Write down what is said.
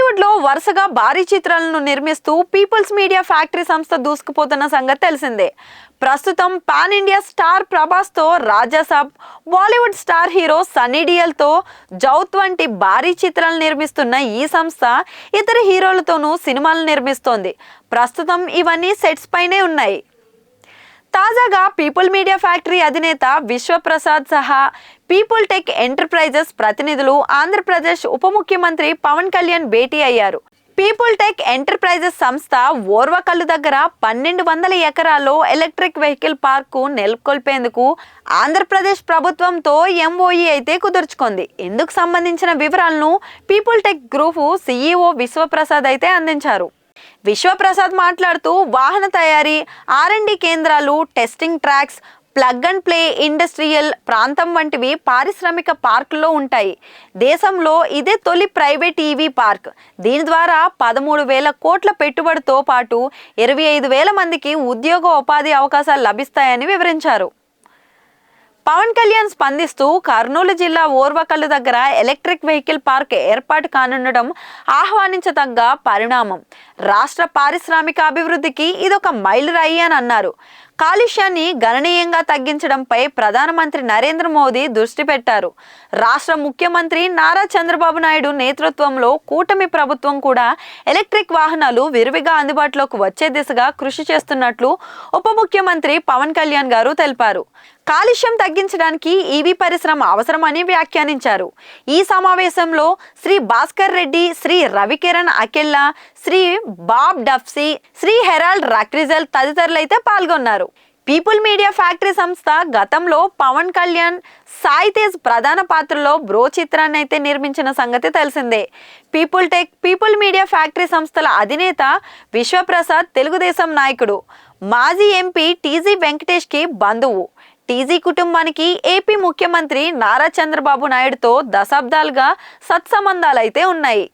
బాలీవుడ్ లో వరుసగా భారీ చిత్రాలను నిర్మిస్తూ పీపుల్స్ మీడియా ఫ్యాక్టరీ సంస్థ దూసుకుపోతున్న సంగతి తెలిసిందే. ప్రస్తుతం పాన్ ఇండియా స్టార్ ప్రభాస్ తో రాజాసాబ్, బాలీవుడ్ స్టార్ హీరో సన్నీ డియోల్ తో జౌత్ వంటి భారీ చిత్రాలు నిర్మిస్తున్న ఈ సంస్థ ఇతర హీరోలతోనూ సినిమాలు నిర్మిస్తోంది. ప్రస్తుతం ఇవన్నీ సెట్స్ పైనే ఉన్నాయి. తాజాగా పీపుల్ మీడియా ఫ్యాక్టరీ అధినేత విశ్వప్రసాద్ సహా పీపుల్ టెక్ ఎంటర్ప్రైజెస్ ప్రతినిధులు ఆంధ్రప్రదేశ్ ఉప ముఖ్యమంత్రి పవన్ కళ్యాణ్ భేటీ అయ్యారు. పీపుల్ టెక్ ఎంటర్ప్రైజెస్ సంస్థ ఓర్వకల్లు దగ్గర 1200 ఎకరాల్లో ఎలక్ట్రిక్ వెహికల్ పార్కు నెలకొల్పేందుకు ఆంధ్రప్రదేశ్ ప్రభుత్వంతో ఎంఓఈ అయితే కుదుర్చుకుంది. ఇందుకు సంబంధించిన వివరాలను people tech group CEO Vishwaprasad అయితే అందించారు. విశ్వప్రసాద్ మాట్లాడుతూ వాహన తయారీ, R&D కేంద్రాలు, testing tracks, plug and play industrial ప్రాంతం వంటివి పారిశ్రామిక పార్కుల్లో ఉంటాయి. దేశంలో ఇదే తొలి ప్రైవేట్ ఈవీ పార్క్. దీని ద్వారా 13,000 కోట్ల పెట్టుబడితో పాటు 25,000 మందికి ఉద్యోగోపాధి అవకాశాలు లభిస్తాయని వివరించారు. పవన్ కళ్యాణ్ స్పందిస్తూ కర్నూలు జిల్లా ఓర్వకల్లు దగ్గర ఎలక్ట్రిక్ వెహికల్ పార్క్ ఏర్పాటు కానుండడం ఆహ్వానించదగ్గ పరిణామం. రాష్ట్ర పారిశ్రామిక అభివృద్ధికి ఇదొక మైలురాయి అని అన్నారు. కాలుష్యాన్ని గణనీయంగా తగ్గించడంపై ప్రధానమంత్రి నరేంద్ర మోదీ దృష్టి పెట్టారు. రాష్ట్ర ముఖ్యమంత్రి నారా చంద్రబాబు నాయుడు నేతృత్వంలో కూటమి ప్రభుత్వం కూడా ఎలక్ట్రిక్ వాహనాలు విరివిగా అందుబాటులోకి వచ్చే దిశగా కృషి చేస్తున్నట్లు ఉప ముఖ్యమంత్రి పవన్ కళ్యాణ్ గారు తెలిపారు. కాలుష్యం తగ్గించడానికి ఈవీ పరిశ్రమ అవసరమని వ్యాఖ్యానించారు. ఈ సమావేశంలో శ్రీ భాస్కర్ రెడ్డి, శ్రీ రవికిరణ్ అకెల్లా, శ్రీ బాబ్ డఫ్సీ, శ్రీ హెరాల్డ్ రక్రిజల్ తదితరులైతే పాల్గొన్నారు. పీపుల్ మీడియా ఫ్యాక్టరీ సంస్థ గతంలో పవన్ కళ్యాణ్, సాయి తేజ్ ప్రధాన పాత్రలో బ్రో చిత్రాన్ని అయితే నిర్మించిన సంగతి తెలిసిందే. పీపుల్ మీడియా ఫ్యాక్టరీ సంస్థల అధినేత విశ్వప్రసాద్ తెలుగుదేశం నాయకుడు, మాజీ ఎంపీ టీజీ వెంకటేష్ కి బంధువు. టీజీ కుటుంబానికి ఏపీ ముఖ్యమంత్రి నారా చంద్రబాబు నాయుడుతో దశాబ్దాలుగా సత్సంబంధాలైతే ఉన్నాయి.